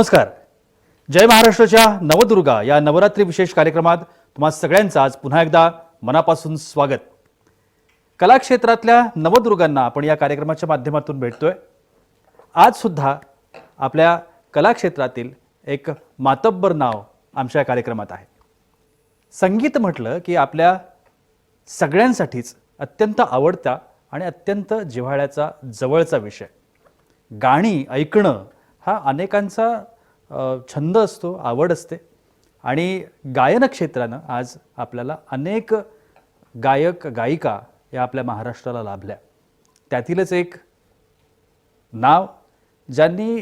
नमस्कार. जय महाराष्ट्राच्या नवदुर्गा या नवरात्री विशेष कार्यक्रमात तुम्हा सगळ्यांचं आज पुन्हा एकदा मनापासून स्वागत. कला क्षेत्रातल्या नवदुर्गांना आपण या कार्यक्रमाच्या माध्यमातून भेटतोय. आज सुद्धा आपल्या कला क्षेत्रातील एक मातब्बर नाव आमच्या कार्यक्रमात आहे. संगीत म्हटलं की आपल्या सगळ्यांसाठीच अत्यंत आवडता आणि अत्यंत जिव्हाळ्याचा जवळचा विषय. गाणी ऐकणं हा अनेकांचा छंद असतो, आवड असते. आणि गायन क्षेत्रानं आज आपल्याला अनेक गायक गायिका या आपल्या महाराष्ट्राला लाभल्या. त्यातीलच एक नाव ज्यांनी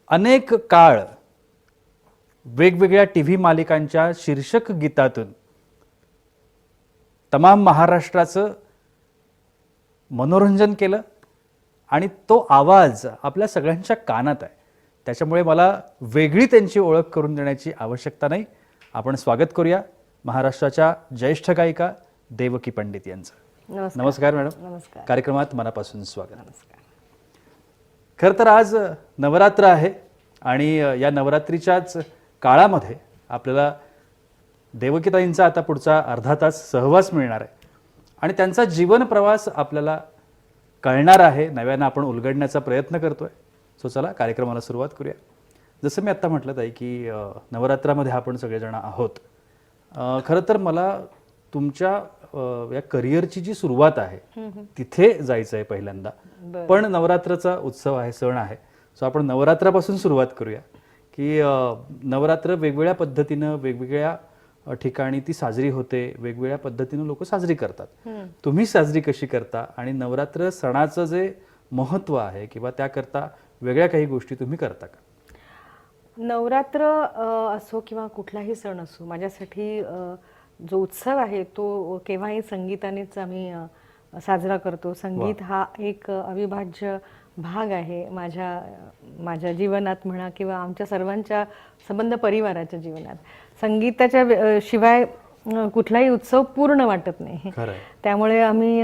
अनेक काळ वेगवेगळ्या TV मालिकांच्या शीर्षक गीतातून तमाम महाराष्ट्राचं मनोरंजन केलं आणि तो आवाज आपल्या सगळ्यांच्या कानात आहे. त्याच्यामुळे मला वेगळी त्यांची ओळख करून देण्याची आवश्यकता नाही. आपण स्वागत करूया महाराष्ट्राच्या ज्येष्ठ गायिका देवकी पंडित यांचं. नमस्कार मॅडम. नमस्कार. कार्यक्रमात मनापासून स्वागत. नमस्कार. खरं तर आज नवरात्र आहे आणि या नवरात्रीच्याच काळामध्ये आपल्याला देवकीताईंचा आता पुढचा अर्धा तास सहवास मिळणार आहे आणि त्यांचा जीवन प्रवास आपल्याला कळणार आहे, नव्यानं आपण उलगडण्याचा प्रयत्न करतोय. सो चला कार्यक्रमाला सुरुवात करूया. जसं मी आत्ता म्हटलं ताई की नवरात्रामध्ये आपण सगळेजण आहोत. खरं तर मला तुमच्या या करिअरची जी सुरुवात आहे तिथे जायचं आहे पहिल्यांदा. पण नवरात्राचा उत्सव आहे, सण आहे. सो आपण नवरात्रापासून सुरुवात करूया की नवरात्र वेगवेगळ्या पद्धतीनं वेगवेगळ्या ठिकाणी ती साजरी होते, वेगवेगळ्या पद्धतीनं लोक साजरी करतात. तुम्ही साजरी कशी करता आणि नवरात्र सणाचं जे महत्त्व आहे किंवा त्याकरता वेगळ्या काही गोष्टी तुम्ही करता का? नवरात्र असो किंवा कुठलाही सण असो, माझ्यासाठी जो उत्सव आहे तो केव्हाही संगीतानेच आम्ही साजरा करतो. संगीत हा एक अविभाज्य भाग आहे माझ्या जीवनात म्हणा किंवा आमच्या सर्वांच्या संबंध परिवाराच्या जीवनात. संगीताच्या शिवाय कुठलाही उत्सव पूर्ण वाटत नाही. त्यामुळे आम्ही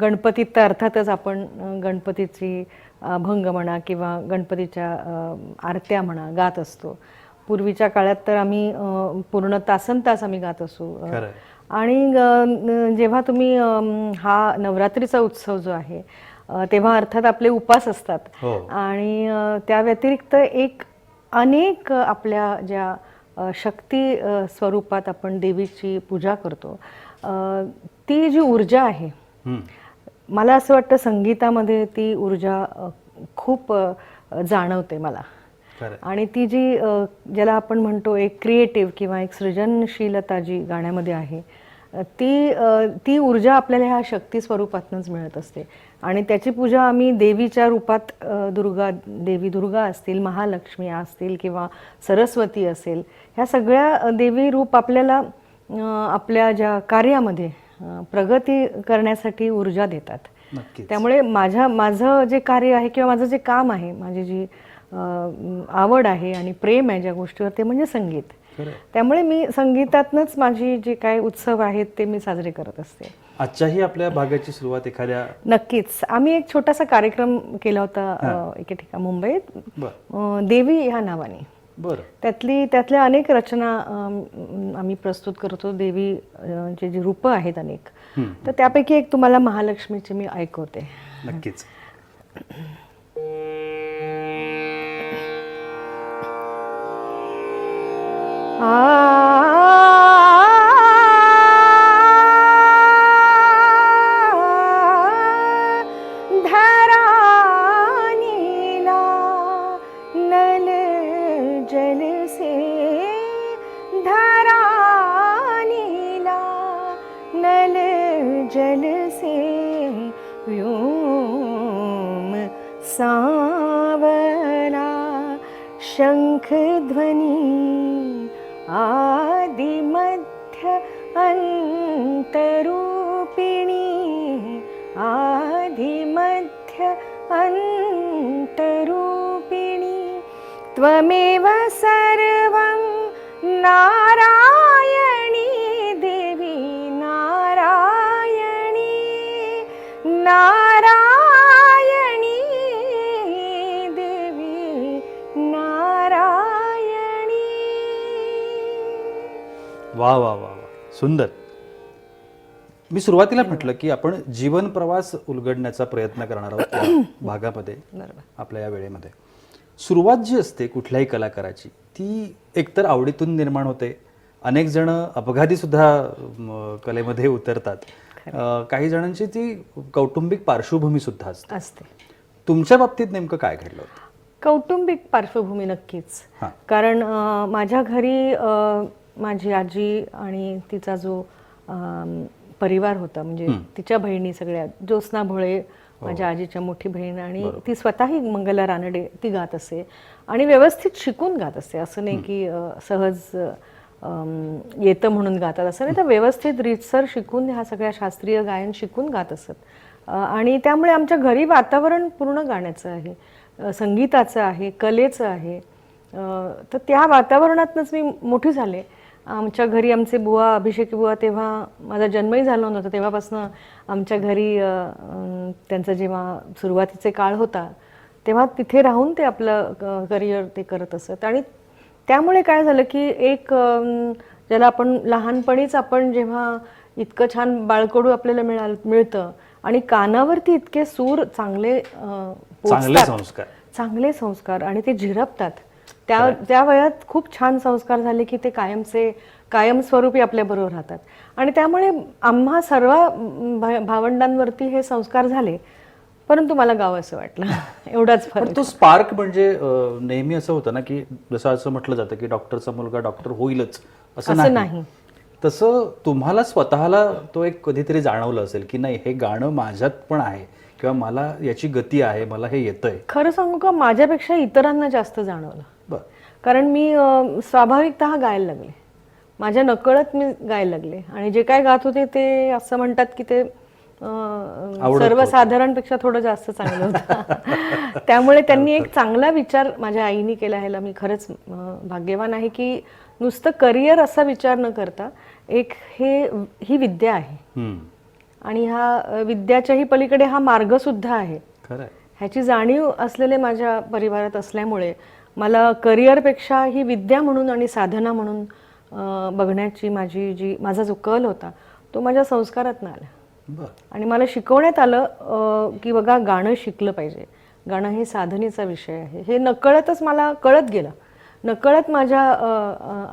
गणपतीत तर अर्थातच आपण गणपतीची अभंग म्हणा किंवा गणपतीच्या आरत्या म्हणा गात असतो. पूर्वीच्या काळात तर आम्ही पूर्ण तासनतास आम्ही गात असू. आणि जेव्हा तुम्ही हा नवरात्रीचा उत्सव जो आहे तेव्हा अर्थात आपले उपास असतात आणि त्या व्यतिरिक्त अनेक आपल्या ज्या शक्ती स्वरूपात आपण देवीची पूजा करतो, ती जी ऊर्जा आहे, मला असं वाटतं संगीतामध्ये ती ऊर्जा खूप जाणवते मला. आणि ती जी ज्याला आपण म्हणतो एक क्रिएटिव्ह किंवा एक सृजनशीलता जी गाण्यामध्ये आहे, ती ऊर्जा आपल्याला ह्या शक्ती स्वरूपातूनच मिळत असते. आणि त्याची पूजा आम्ही देवीच्या रूपात देवी दुर्गा असतील, महालक्ष्मी असतील किंवा सरस्वती असेल, ह्या सगळ्या देवी रूप आपल्याला आपल्या ज्या कार्यामध्ये प्रगती करण्यासाठी ऊर्जा देतात. त्यामुळे माझं जे कार्य आहे किंवा माझं जे काम आहे, माझी जी आवड आहे आणि प्रेम आहे ज्या गोष्टीवर, ते म्हणजे संगीत. त्यामुळे मी संगीतातनंच माझी जे काय उत्सव आहेत ते मी साजरे करत असते. आजच्याही आपल्या भागाची सुरुवात एखाद्या नक्कीच. आम्ही एक छोटासा कार्यक्रम केला होता एके ठिकाणी मुंबईत, देवी ह्या नावाने. त्यातल्या अनेक रचना आम्ही प्रस्तुत करतो. देवी जी रूपं आहेत अनेक, तर त्यापैकी एक तुम्हाला महालक्ष्मीची मी ऐकवते. नक्कीच. शंख ध्वनी आदि मध्य अंतरूपिणी, आदि मध्य अंतरूपिणी, त्वमेव सर्वं नारायणी देवी नारायणी नारायणी देवी नारायणी. वा वा वा वा, सुंदर. मी सुरुवातीला म्हटलं की आपण जीवन प्रवास उलगडण्याचा प्रयत्न करणार आहोत या भागामध्ये, बरोबर. आपल्या या वेळेमध्ये. सुरुवात जी असते कुठल्याही कलाकाराची ती एकतर आवडीतून निर्माण होते. अनेक जण अपघाती सुद्धा कलेमध्ये उतरतात. काही जणांची ती कौटुंबिक पार्श्वभूमी सुद्धा असते. असते. तुमच्या बाबतीत नेमकं काय घडलं होतं? कौटुंबिक पार्श्वभूमी नक्कीच. हां. कारण माझ्या घरी माझी आजी आणि तिचा जो परिवार होता, म्हणजे तिच्या बहिणी सगळ्या, ज्योत्स्ना भोळे माझ्या आजीच्या मोठी बहीण, आणि ती स्वतःही मंगला रानडे ती गात असे आणि व्यवस्थित शिकून गात असे. असं नाही की सहज येतं म्हणून गातात, असं नाही, तर व्यवस्थित रीतसर शिकून ह्या सगळ्या शास्त्रीय गायन शिकून गात असत. आणि त्यामुळे आमच्या घरी वातावरण पूर्ण गाण्याचं आहे, संगीताचं आहे, कलेचं आहे. तर त्या वातावरणातनंच मी मोठी झाले. आमच्या घरी आमचे बुवा, अभिषेकी बुवा, तेव्हा माझा जन्मही झाला नव्हता, तेव्हापासून आमच्या घरी त्यांचा जेव्हा सुरुवातीचे काळ होता तेव्हा तिथे राहून ते आपलं करिअर ते करत असत. आणि त्यामुळे काय झालं की एक ज्याला आपण लहानपणीच आपण जेव्हा इतकं छान बाळकडू आपल्याला मिळतं आणि कानावरती इतके सूर चांगले पोचतात, चांगले संस्कार, आणि ते झिरपतात. त्या वयात खूप छान संस्कार झाले की ते कायमस्वरूपी आपल्या बरोबर राहतात. आणि त्यामुळे आम्हा सर्व भावंडांवरती हे संस्कार झाले, परंतु मला गावं असं वाटलं. एवढाच फरक. तो स्पार्क म्हणजे नेहमी असं होतं ना की जसं असं म्हटलं जातं की डॉक्टरचा मुलगा डॉक्टर होईलच, असं नाही. तसं तुम्हाला स्वतःला तो एक कधीतरी जाणवलं असेल की नाही, हे गाणं माझ्यात पण आहे किंवा मला याची गती आहे, मला हे येतंय. खरं सांगू का, माझ्यापेक्षा इतरांना जास्त जाणवलं. कारण मी स्वाभाविकतः गायला लागले, माझ्या नकळत मी गायला लागले. आणि जे काय गात होते ते असं म्हणतात की ते सर्वसाधारणपेक्षा थोडं जास्त चांगलं होतं. त्यामुळे त्यांनी एक चांगला विचार माझ्या आईने केला. ह्याला मी खरंच भाग्यवान आहे की नुसतं करिअर असा विचार न करता एक ही विद्या आहे आणि ह्या विद्याच्याही पलीकडे हा मार्ग सुद्धा आहे, ह्याची जाणीव असलेले माझ्या परिवारात असल्यामुळे मला करिअरपेक्षा ही विद्या म्हणून आणि साधना म्हणून बघण्याची माझा जो कल होता तो माझ्या संस्कारातनं आला. आणि मला शिकवण्यात आलं की बघा, गाणं शिकलं पाहिजे, गाणं हे साधनेचा विषय आहे. हे नकळतच मला कळत गेलं, नकळत माझ्या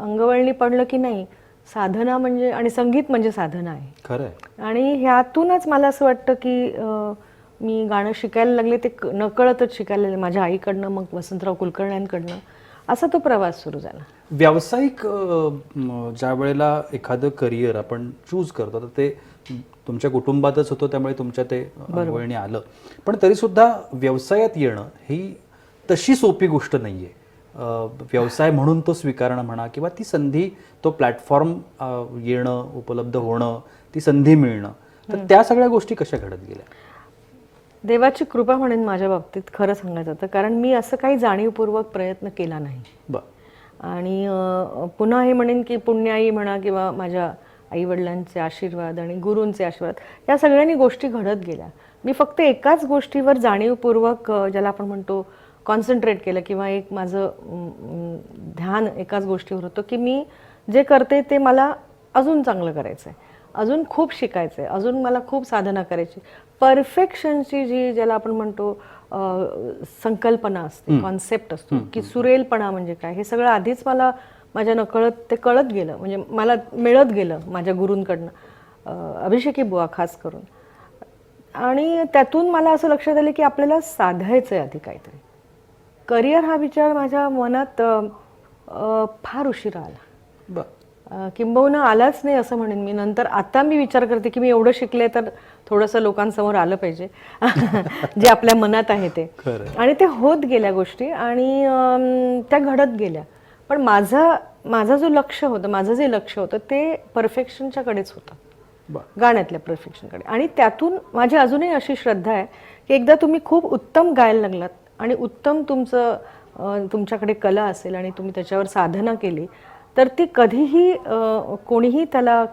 अंगवळणी पडलं की नाही, साधना म्हणजे आणि संगीत म्हणजे साधना आहे. खरं. आणि ह्यातूनच मला असं वाटतं की मी गाणं शिकायला लागले, ते नकळतच शिकायला लागले माझ्या आईकडनं, मग वसंतराव कुलकर्ण्यांकडनं. असा तो प्रवास सुरू झाला. व्यावसायिक ज्या वेळेला एखादं करिअर आपण चूज करतो तर ते तुमच्या कुटुंबातच होतं, त्यामुळे तुमच्या ते अंगवळणी आलं. पण तरी सुद्धा व्यवसायात येणं ही तशी सोपी गोष्ट नाहीये. व्यवसाय म्हणून तो स्वीकारणं म्हणा किंवा ती संधी, तो प्लॅटफॉर्म येणं, उपलब्ध होणं, ती संधी मिळणं, तर त्या सगळ्या गोष्टी कशा घडत गेल्या? देवाची कृपा म्हणेन माझ्या बाबतीत, खरं सांगायचं तर. कारण मी असं काही जाणीवपूर्वक प्रयत्न केला नाही. आणि पुन्हा हे म्हणेन की पुण्याई म्हणा किंवा माझ्या आईवडिलांचे आशीर्वाद आणि गुरूंचे आशीर्वाद, या सगळ्यांनी गोष्टी घडत गेल्या. मी फक्त एकाच गोष्टीवर जाणीवपूर्वक, ज्याला आपण म्हणतो कॉन्सन्ट्रेट केलं, किंवा एक माझं ध्यान एकाच गोष्टीवर होतं की मी जे करते ते मला अजून चांगलं करायचं आहे, अजून खूप शिकायचं आहे, अजून मला खूप साधना करायची. परफेक्शनची जी, ज्याला आपण म्हणतो संकल्पना असते, कॉन्सेप्ट असतो की सुरेलपणा म्हणजे काय, हे सगळं आधीच मला माझ्या नकळत ते कळत गेलं, म्हणजे मला मिळत गेलं माझ्या गुरूंकडनं, अभिषेकी बुवा खास करून. आणि त्यातून मला असं लक्षात आलं की आपल्याला साधायचं आहे आधी काहीतरी. करिअर हा विचार माझ्या मनात फार उशिरा आला, किंबहुना आलाच नाही असं म्हणेन मी. नंतर आता मी विचार करते की मी एवढं शिकले तर थोडंसं लोकांसमोर आलं पाहिजे जे आपल्या मनात आहे ते. आणि ते होत गेल्या गोष्टी आणि त्या घडत गेल्या. पण माझा जो लक्ष होतं, माझं जे लक्ष होतं ते परफेक्शनच्या कडेच होतं, गाण्यातल्या परफेक्शनकडे. आणि त्यातून माझी अजूनही अशी श्रद्धा आहे की एकदा तुम्ही खूप उत्तम गायला लागलात आणि उत्तम तुमच्याकडे कला असेल आणि तुम्ही त्याच्यावर साधना केली, तर ती कधीही कोणीही त्याला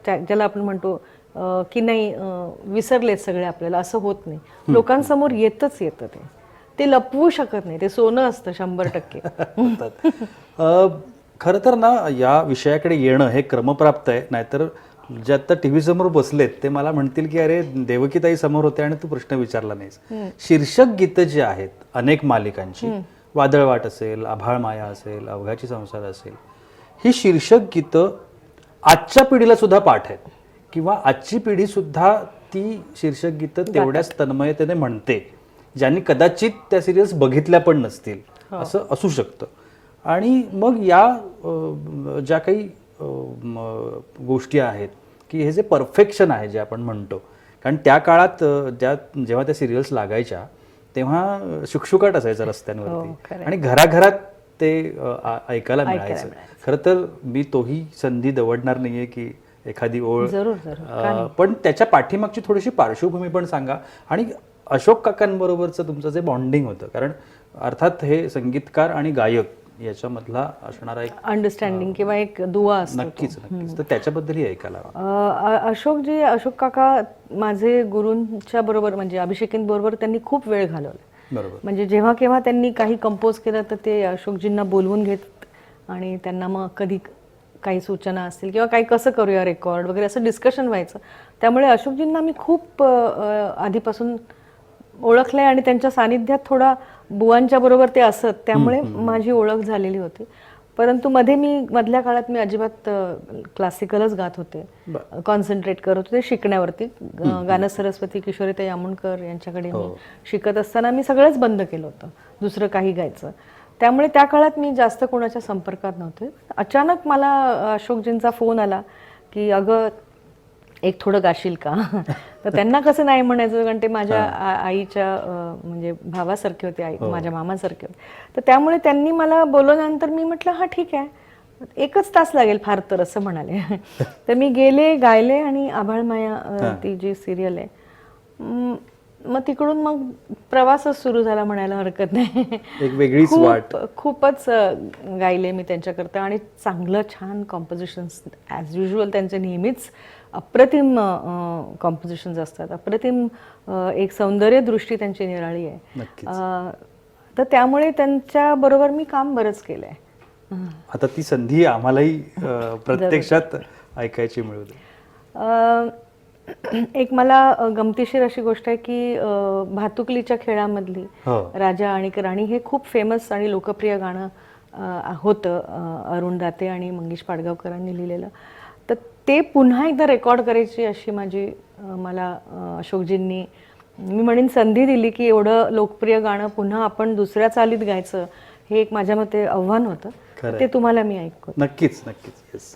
ज्याला आपण म्हणतो की नाही विसरलेत सगळे आपल्याला, असं होत नाही. लोकांसमोर येतच येतं ते लपवू शकत नाही. ते सोनं असतं 100%. खरं तर ना या विषयाकडे येणं हे क्रमप्राप्त आहे, नाहीतर जे आता टीव्ही समोर बसलेत ते मला म्हणतील की अरे देवकीताई समोर होते आणि तू प्रश्न विचारला नाहीस. शीर्षक गीतं जी आहेत अनेक मालिकांची, वादळवाट असेल, आभाळ माया असेल, अवघाची संसार असेल, ही शीर्षक गीतं आजच्या पिढीला सुद्धा पाठ आहेत किंवा आजची पिढी सुद्धा ती शीर्षक गीतं तेवढ्याच तन्मयतेने म्हणते, ज्यांनी कदाचित त्या सिरियल्स बघितल्या पण नसतील असं असू शकतं. आणि मग या ज्या काही गोष्टी आहेत की हे जे परफेक्शन आहे जे आपण म्हणतो, कारण त्या काळात जेव्हा त्या सिरियल्स लागायच्या तेव्हा शुकशुकाट असायचा रस्त्यांवरती आणि घराघरात ते ऐकायला मिळायचं. खरं तर मी तोही संधी दवडणार नाहीये की एखादी ओळ, पण त्याच्या पाठीमागची थोडीशी पार्श्वभूमी पण सांगा आणि अशोक काकांबरोबरचं तुमचं जे बॉन्डिंग होतं, कारण अर्थात हे संगीतकार आणि गायक याच्यामधला असणारा एक अंडरस्टँडिंग किंवा एक दुवा असतो. नक्कीच नक्कीच. तर त्याच्याबद्दलही ऐकायला अशोक काका माझे गुरूंच्या बरोबर म्हणजे अभिषेकींबरोबर त्यांनी खूप वेळ घालवला. बरोबर. म्हणजे जेव्हा केव्हा त्यांनी काही कंपोज केलं तर ते अशोकजींना बोलवून घेत आणि त्यांना मग कधी काही सूचना असतील किंवा काही कसं करूया रेकॉर्ड वगैरे असं डिस्कशन व्हायचं. त्यामुळे अशोकजींना मी खूप आधीपासून ओळखलंय आणि त्यांच्या सानिध्यात थोडा बुवांच्या बरोबर ते असत, त्यामुळे माझी ओळख झालेली होती. परंतु मधल्या काळात मी अजिबात क्लासिकलच गात होते, कॉन्सन्ट्रेट करत होते शिकण्यावरती. गाणं सरस्वती किशोरीताई आमोणकर यांच्याकडे मी शिकत असताना मी सगळंच बंद केलं होतं, दुसरं काही गायचं. त्यामुळे त्या काळात मी जास्त कोणाच्या संपर्कात नव्हते. अचानक मला अशोकजींचा फोन आला की अगं एक थोडं गाशील का. तर त्यांना कसं नाही म्हणायचं, कारण ते माझ्या आईच्या म्हणजे भावासारखे होते, आई माझ्या मामासारखे होते. तर त्यामुळे त्यांनी मला बोलवल्यानंतर मी म्हटलं हा ठीक आहे, 1च तास लागेल फार तर असं म्हणाले. तर मी गेले, गायले आणि आभाळ माया ती जी सिरियल आहे, मग तिकडून मग प्रवासच सुरू झाला म्हणायला हरकत नाही. एक वेगळीच वाट. खूपच गायले मी त्यांच्याकरता आणि चांगलं छान कॉम्पोजिशन्स ॲज युजल त्यांचे नेहमीच अप्रतिम कॉम्पोजिशन्स असतात. अप्रतिम एक सौंदर्य दृष्टी त्यांची निराळी आहे. तर त्यामुळे त्यांच्या बरोबर मी काम बरंच केलंय. आता ती संधी आम्हालाही प्रत्यक्षात ऐकायची मिळू दे. एक मला गमतीशीर अशी गोष्ट आहे की भातुकलीच्या खेळामधली राजा आणि राणी हे खूप फेमस आणि लोकप्रिय गाणं होतं, अरुण दाते आणि मंगेश पाडगावकरांनी लिहिलेलं. तर ते पुन्हा एकदा रेकॉर्ड करायची अशी मला अशोकजींनी मी म्हणेन संधी दिली की एवढं लोकप्रिय गाणं पुन्हा आपण दुसऱ्या चालीत गायचं, हे एक माझ्या मते आव्हान होतं. ते तुम्हाला मी ऐकू. नक्कीच नक्कीच.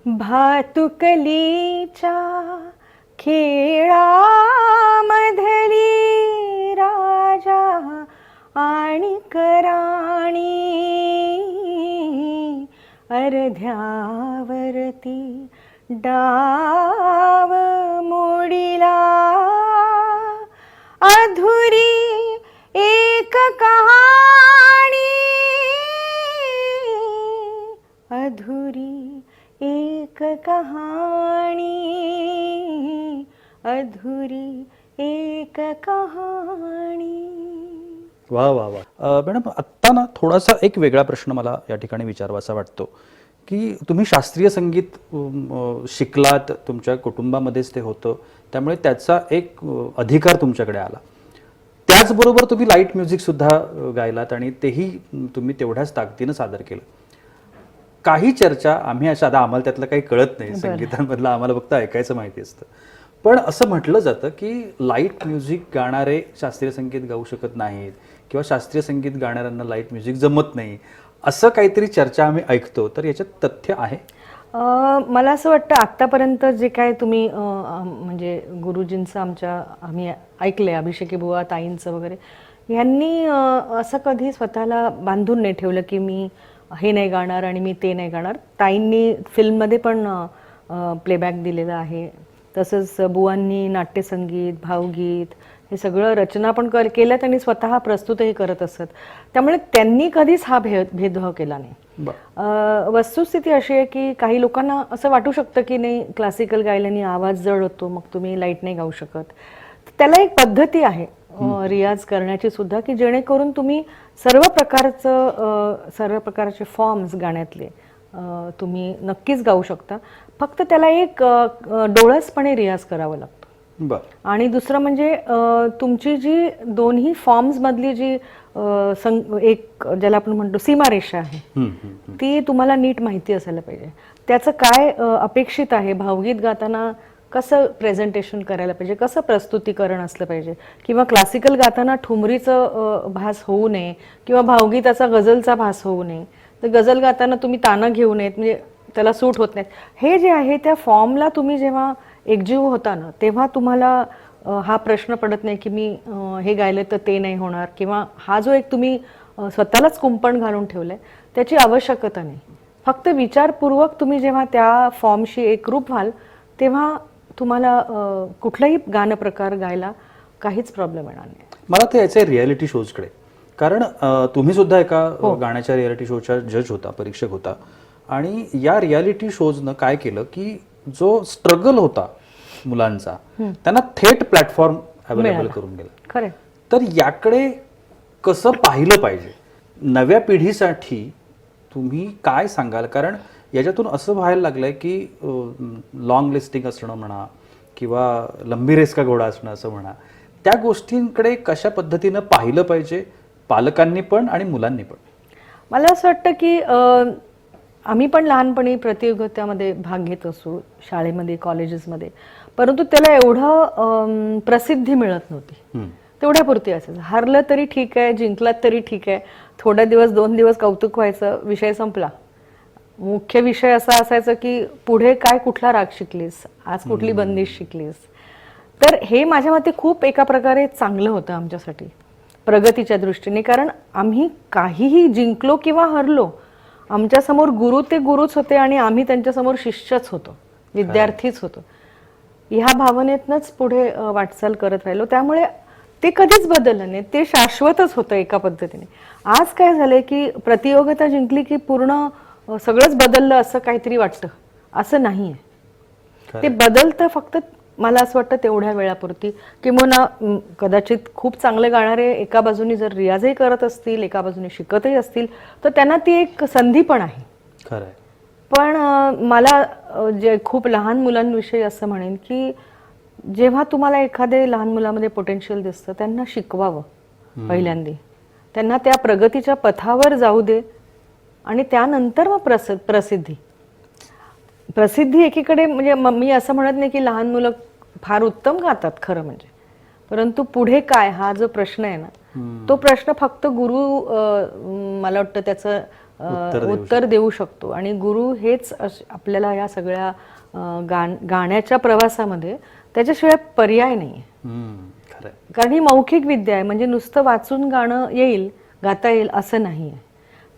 भातुकलीच्या खेळामधली राजा आणि राणी अर्ध्यावरती डाव मोडीला अधुरी एक कहाणी अधुरी एक कहाणी अधुरी एक कहाणी. वा वा वा. मॅडम आत्ता ना थोडासा एक वेगळा प्रश्न मला या ठिकाणी विचारावासा वाटतो की तुम्ही शास्त्रीय संगीत शिकलात, तुमच्या कुटुंबामध्येच ते होतं, त्यामुळे त्याचा एक अधिकार तुमच्याकडे आला. त्याचबरोबर तुम्ही लाईट म्युझिक सुद्धा गायलात आणि तेही तुम्ही तेवढ्याच ताकदीनं सादर केलं. काही चर्चा आम्ही अशा, आता आम्हाला त्यातलं काही कळत नाही संगीतांमधलं, आम्हाला फक्त ऐकायचं माहिती असतं, पण असं म्हटलं जातं की लाईट म्युझिक गाणारे शास्त्रीय संगीत गाऊ शकत नाहीत किंवा शास्त्रीय संगीत गाणाऱ्यांना लाईट म्युझिक जमत नाही, असं काहीतरी चर्चा आम्ही ऐकतो. तर याच्यात तथ्य आहे? मला असं वाटतं आत्तापर्यंत जे काय तुम्ही म्हणजे गुरुजींचं आम्ही ऐकलंय, अभिषेकी बुवा ताईंचं वगैरे, ह्यांनी असं कधी स्वतःला बांधून नाही ठेवलं की मी हे नाही गाणार आणि मी ते नाही गाणार. ताईंनी फिल्ममध्ये पण प्लेबॅक दिलेलं आहे, तसंच बुवांनी नाट्यसंगीत, भावगीत हे सगळं रचना पण केल्यात आणि स्वतः प्रस्तुतही करत असत. त्यामुळे त्यांनी कधीच हा भेदभाव केला नाही. वस्तुस्थिती अशी आहे की काही लोकांना असं वाटू शकतं की नाही क्लासिकल गायल्याने आवाज जड होतो, मग तुम्ही लाईट नाही गाऊ शकत. त्याला एक पद्धती आहे रियाज करण्याची सुद्धा, की जेणेकरून तुम्ही सर्व प्रकारचे फॉर्म्स गाण्यातले तुम्ही नक्कीच गाऊ शकता. फक्त त्याला एक डोळसपणे रियाज करावा लागतो. बरं. आणि दुसरं म्हणजे तुमची जी दोन्ही फॉर्म्स मधली जी एक ज्याला आपण म्हणतो सीमारेषा आहे, ती तुम्हाला नीट माहिती असायला पाहिजे. त्याचं काय अपेक्षित आहे, भावगीत गाताना कसं प्रेझेंटेशन करायला पाहिजे, कसं प्रस्तुतीकरण असलं पाहिजे, किंवा क्लासिकल गाताना ठुमरीचं भास होऊ नये, किंवा भावगीताचा गझलचा भास होऊ नये. तर गझल गाताना तुम्ही तानं घेऊ नयेत, म्हणजे त्याला सूट होत नाहीत. हे जे आहे त्या फॉर्मला तुम्ही जेव्हा एकजीव होता ना, तेव्हा तुम्हाला हा प्रश्न पडत नाही की मी हे गायलं तर ते नाही होणार, किंवा हा जो एक तुम्ही स्वतःलाच कुंपण घालून ठेवलंय त्याची आवश्यकता नाही. फक्त विचारपूर्वक तुम्ही जेव्हा त्या फॉर्मशी एकरूप व्हाल तेव्हा तुम्हाला कुठलाही गाणं प्रकार गायला काहीच प्रॉब्लेम येणार नाही. मला ते यायचं आहे रियालिटी शोजकडे, कारण तुम्ही सुद्धा एका गाण्याच्या रियालिटी शोच्या जज होता, परीक्षक होता. आणि या रियालिटी शोजनं काय केलं की जो स्ट्रगल होता मुलांचा त्यांना थेट प्लॅटफॉर्म अवेलेबल करून गेला. खरं. तर याकडे कसं पाहिलं पाहिजे नव्या पिढीसाठी, तुम्ही काय सांगाल? कारण याच्यातून असं व्हायला लागलंय की लॉंग लिस्टिंग असणं म्हणा किंवा लंबी रेस का घोडा असणं असं म्हणा, त्या गोष्टींकडे कशा पद्धतीनं पाहिलं पाहिजे पालकांनी पण आणि मुलांनी पण? मला असं वाटतं की आम्ही पण लहानपणी प्रतियोगितामध्ये भाग घेत असू, शाळेमध्ये, कॉलेजेसमध्ये, परंतु त्याला एवढं प्रसिद्धी मिळत नव्हती. तेवढ्यापुरती असायचं. हारलं तरी ठीक आहे, जिंकलात तरी ठीक आहे, थोडा दिवस 2 दिवस कौतुक व्हायचं, विषय संपला. मुख्य विषय असा असायचा की पुढे काय, कुठला राग शिकलीस, आज कुठली बंदिश शिकलीस. तर हे माझ्या मते खूप एका प्रकारे चांगलं होतं आमच्यासाठी प्रगतीच्या दृष्टीने, कारण आम्ही काहीही जिंकलो किंवा हरलो, आमच्यासमोर गुरु ते गुरुच होते आणि आम्ही त्यांच्यासमोर शिष्यच होतो, विद्यार्थीच होतो. ह्या भावनेतनंच पुढे वाटचाल करत राहिलो. त्यामुळे ते कधीच बदललं नाही, ते शाश्वतच होतं एका पद्धतीने. आज काय झालंय की प्रतियोगिता जिंकली की पूर्ण सगळंच बदललं असं काहीतरी वाटतं. असं नाहीये. ते बदलतं फक्त मला असं वाटतं तेवढ्या वेळापुरती, किंवा कदाचित खूप चांगले गाणारे एका बाजूनी जर रियाजही करत असतील, एका बाजूने शिकतही असतील, तर त्यांना ती एक संधी पण आहे. खरंय. पण मला जे खूप लहान मुलांविषयी असं म्हणेन की जेव्हा तुम्हाला एखाद्या लहान मुलामध्ये पोटेन्शियल दिसतं, त्यांना शिकवावं पहिल्यांदा, त्यांना त्या प्रगतीच्या पथावर जाऊ दे, आणि त्यानंतर मग प्रसिद्धी एकीकडे. म्हणजे मी असं म्हणत नाही की लहान मुलं फार उत्तम गातात खरं म्हणजे, परंतु पुढे काय हा जो प्रश्न आहे ना, तो प्रश्न फक्त गुरु मला वाटतं त्याचं उत्तर देऊ शकतो. आणि गुरु हेच आपल्याला या सगळ्या गाण्याच्या प्रवासामध्ये त्याच्याशिवाय पर्याय नाही. कारण ही मौखिक विद्या आहे, म्हणजे नुसतं वाचून गाणं येईल, गाता येईल असं नाही आहे.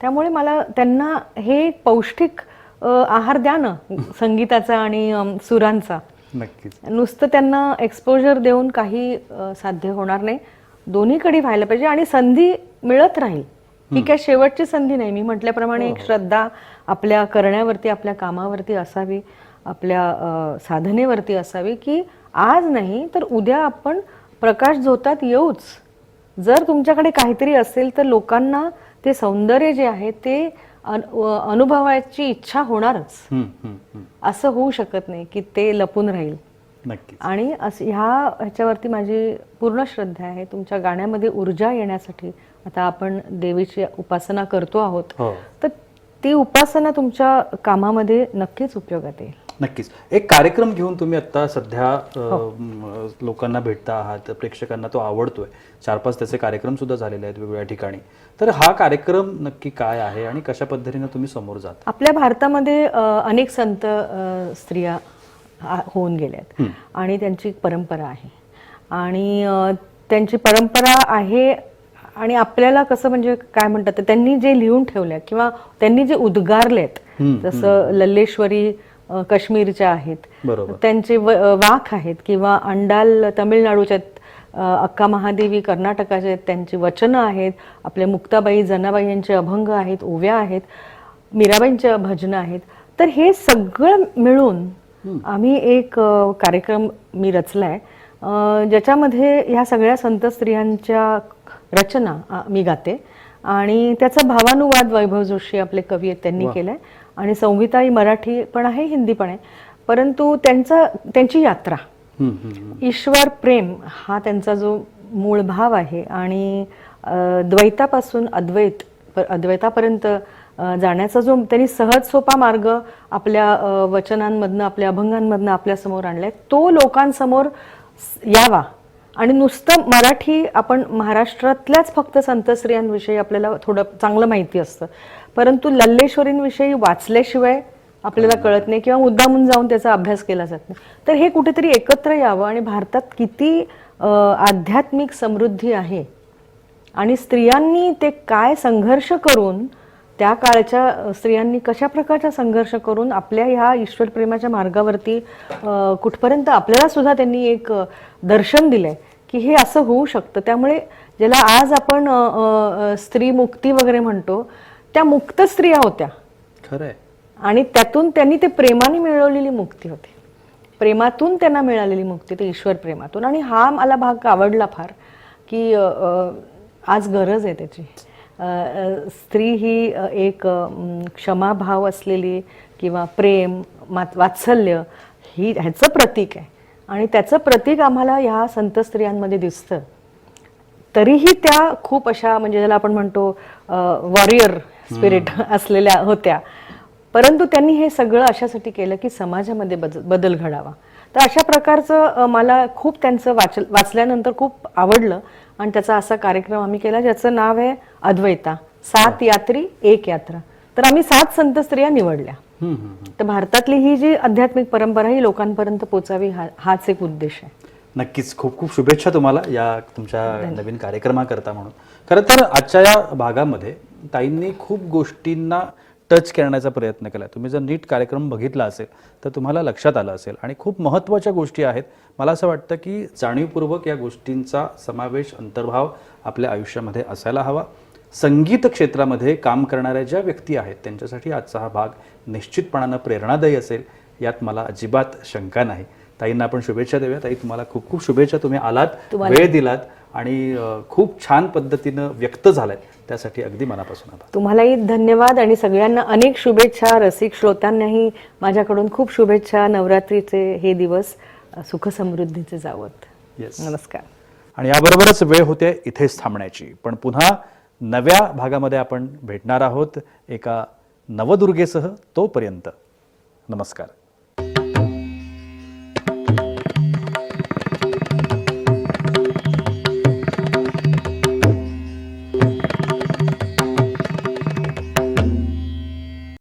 त्यामुळे मला त्यांना हे पौष्टिक आहार द्या ना संगीताचा आणि सुरांचा. नक्कीच. नुसतं त्यांना एक्सपोजर देऊन काही साध्य होणार नाही. दोन्हीकडे व्हायला पाहिजे आणि संधी मिळत राहील. ही काय शेवटची संधी नाही. मी म्हटल्याप्रमाणे एक श्रद्धा आपल्या करण्यावरती, आपल्या कामावरती असावी, आपल्या साधनेवरती असावी, की आज नाही तर उद्या आपण प्रकाश झोतात येऊच. जर तुमच्याकडे काहीतरी असेल तर लोकांना ते सौंदर्य जे आहे ते अनुभवायची इच्छा होणारच. असं होऊ शकत नाही की ते लपून राहील. नक्की. आणि ह्याच्यावरती माझी पूर्ण श्रद्धा आहे. तुमच्या गाण्यामध्ये ऊर्जा येण्यासाठी आता आपण देवीची उपासना करतो आहोत, तर ती उपासना तुमच्या कामामध्ये नक्कीच उपयोगात येईल. नक्कीच. एक कार्यक्रम घेऊन तुम्ही आता सध्या लोकांना भेटता आहात, प्रेक्षकांना तो आवडतोय. 4-5 त्याचे कार्यक्रम सुद्धा झालेले आहेत वेगवेगळ्या ठिकाणी. तर हा कार्यक्रम नक्की काय आहे आणि कशा पद्धतीने तुम्ही समोर जाता? आपल्या भारतामध्ये अनेक संत स्त्रिया होऊन गेल्यात आणि त्यांची परंपरा आहे, आणि त्यांची परंपरा आहे. आणि आपल्याला कसं म्हणजे काय म्हणतात, त्यांनी जे लिहून ठेवलंय किंवा त्यांनी जे उद्गारलेत, जसं लल्लेश्वरी काश्मीरच्या आहेत, त्यांचे वाख आहेत, किंवा अंडाल तमिळनाडूच्या, अक्का महादेवी कर्नाटकाच्या आहेत, त्यांची वचनं आहेत, आपल्या मुक्ताबाई जनाबाई यांचे अभंग आहेत, ओव्या आहेत, मीराबाईंच्या भजनं आहेत. तर हे सगळं मिळून आम्ही एक कार्यक्रम मी रचलाय, ज्याच्यामध्ये ह्या सगळ्या संत स्त्रियांच्या रचना मी गाते आणि त्याचा भावानुवाद वैभव जोशी आपले कवी आहेत त्यांनी केलाय आणि संगीता ही मराठी पण आहे, हिंदी पण आहे, परंतु त्यांची यात्रा ईश्वर प्रेम हा त्यांचा जो मूळ भाव आहे आणि द्वैतापासून अद्वैतापर्यंत जाण्याचा जो त्यांनी सहज सोपा मार्ग आपल्या वचनांमधनं, आपल्या अभंगांमधनं आपल्या समोर आणलाय, तो लोकांसमोर यावा. आणि नुसतं मराठी, आपण महाराष्ट्रातल्याच फक्त संत स्त्रियांविषयी आपल्याला थोडं चांगलं माहिती असतं, परंतु लल्लेश्वरींविषयी वाचल्याशिवाय आपल्याला कळत नाही किंवा मुद्दामून जाऊन त्याचा अभ्यास केला जात नाही. तर हे कुठेतरी एकत्र यावं आणि भारतात किती आध्यात्मिक समृद्धी आहे आणि स्त्रियांनी ते काय संघर्ष करून, त्या काळच्या स्त्रियांनी कशा प्रकारचा संघर्ष करून आपल्या ह्या ईश्वरप्रेमाच्या मार्गावरती कुठपर्यंत आपल्याला सुद्धा त्यांनी एक दर्शन दिलंय की हे असं होऊ शकतं. त्यामुळे ज्याला आज आपण स्त्री मुक्ती वगैरे म्हणतो, त्या मुक्त स्त्रिया होत्या खरंय आणि त्यातून त्यांनी ते प्रेमाने मिळवलेली मुक्ती होती, प्रेमातून त्यांना मिळालेली मुक्ती, ते ईश्वर प्रेमातून. आणि हा मला भाग आवडला फार की आज गरज आहे त्याची. स्त्री ही एक क्षमाभाव असलेली किंवा प्रेम वात्सल्य ही ह्याचं प्रतीक आहे आणि त्याचं प्रतीक आम्हाला ह्या संत स्त्रियांमध्ये दिसतं. तरीही त्या खूप अशा, म्हणजे ज्याला आपण म्हणतो वॉरियर स्पिरिट असलेल्या होत्या, परंतु त्यांनी हे सगळं अशासाठी केलं की समाजामध्ये बदल घडावा. तर अशा प्रकारचं मला खूप त्यांचं वाचल्यानंतर खूप आवडलं आणि त्याचा असा कार्यक्रम आम्ही केला ज्याचं नाव आहे अद्वैता, 7 यात्री 1 यात्रा. तर आम्ही 7 संत स्त्रिया निवडल्या. तर भारतातली ही जी आध्यात्मिक परंपरा ही लोकांपर्यंत पोचावी हाच एक उद्देश आहे. नक्कीच. खूप खूप शुभेच्छा तुम्हाला या तुमच्या नवीन कार्यक्रमाकरता. म्हणून खरं तर आजच्या या भागामध्ये ताईंनी खूप गोष्टींना टच करण्याचा प्रयत्न केला. तुम्ही जर नीट कार्यक्रम बघितला असेल तर तुम्हाला लक्षात आलं असेल आणि खूप महत्त्वाच्या गोष्टी आहेत. मला असं वाटतं की जाणीवपूर्वक या गोष्टींचा समावेश, अंतर्भाव आपल्या आयुष्यामध्ये असायला हवा. संगीत क्षेत्रामध्ये काम करणाऱ्या ज्या व्यक्ती आहेत त्यांच्यासाठी आजचा हा भाग निश्चितपणानं प्रेरणादायी असेल, यात मला अजिबात शंका नाही. ताईंना आपण शुभेच्छा देऊया. ताई, तुम्हाला खूप खूप शुभेच्छा. तुम्ही आलात, वेळ दिलात आणि खूप छान पद्धतीनं व्यक्त झालाय, त्यासाठी अगदी मनापासून आभार. तुम्हालाही धन्यवाद आणि सगळ्यांना अनेक शुभेच्छा. रसिक श्रोत्यांनाही माझ्याकडून खूप शुभेच्छा. नवरात्रीचे हे दिवस सुख समृद्धीचे जावत. नमस्कार. आणि याबरोबरच वेळ होते इथेच थांबण्याची, पण पुन्हा नव्या भागामध्ये आपण भेटणार आहोत एका नवदुर्गेसह. तोपर्यंत नमस्कार.